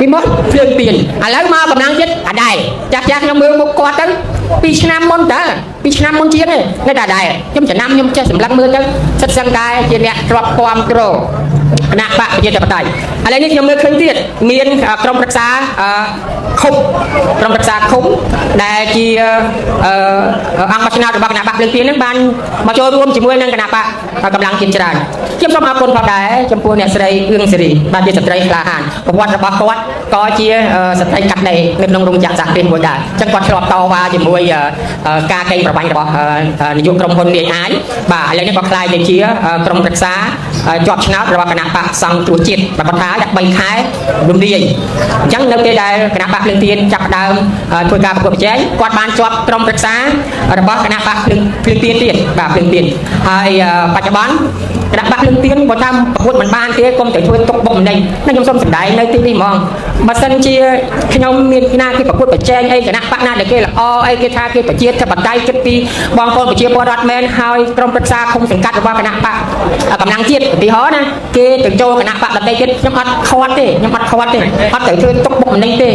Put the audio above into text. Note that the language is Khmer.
ពីមុនភ្លើងទៀនឥឡូវមកកម្លាំងចិត្តអាដែរចាស់ខ្ញុំមើលមុខគាត់ទៅ2 ឆ្នាំមុនតើ2 ឆ្នាំមុនជាងនៅតែដែរខ្ញុំចំណាំខ្ញុំចេះសម្លឹងមើលទៅសិតសឹងតែជាអ្នកទ្របគាំទ្រគណៈបកប្រជាធិបតេយ្យឥឡូវនេះខ្ញុំមើលឃើញទៀតមានក្រុមប្រឹក្សាឃុំក្រុមប្រឹក្សាឃុំដែលជាអង្គបោះឆ្នោតរបស់គណៈបកភ្លើងទៀននឹងបានមកចូលរួមជាមួយនឹងគណៈបកកម្លាំងជាតិច្រើនខ្ញុំសូមអរគុណផងដែរចំពោះអ្នកស្រីអឿងសេរីបានជាស្ត្រីក្លាហានប្រវត្តិរបស់គាត់ក៏ជាស្ត្រីកាត់ដេរនៅក្នុងរោងចក្រសហគ្រាសមួយដែរអញ្ចឹងគាត់ធ្លាប់តវ៉ាជាមួយការកេងប្រវ័ញ្ចរបស់នាយកក្រុមហ៊ុននាយអាយបាទឥឡូវនេះក៏ខ្លាយទៅជាក្រុមប្រឹក្សាជាប់ឆ្នោតរបស់គណៈបកសង្គ្រោះជាតិបាទគាត់ថា3ខែរំលាយអញ្ចឹងនៅពេលដែលគណៈបកភ្លើងទៀនចាប់ដើមធ្វើការប្រកួតប្រជែងគាត់បានជាប់ក្រុមប្រឹក្សារបស់គណៈបកភ្លើងទៀនទៀតបាទភ្លើងទៀនហើយបច្ចុប្បន្នគណៈបកភ្លើងទៀនគាត់ថាប្រកួតមិនបានទេគុំតែធ្វើទុកបុកម្នេញខ្ញុំសូមសម្ដែងនៅទីនេះហ្មងបើសិនជាខ្ញុំមានណាគេប្រកួតប្រជែងអីគណៈបកណាដែលគេល្អអីគេថាគេប្រជាធិបតេយ្យគិតពីបងប្អូនប្រជាពលរដ្ឋមែនហើយក្រុមប្រឹក្សាឃុំសង្កាត់របស់គណៈបកកម្លាំងជាតិឧទាហរណ៍ណាគេទៅចូលគណៈបកដទៃទៀតខ្ញុំអត់ខាត់ទេខ្ញុំអត់ខាត់ទេអត់ទៅធ្វើទុកបុកម្នេញទេ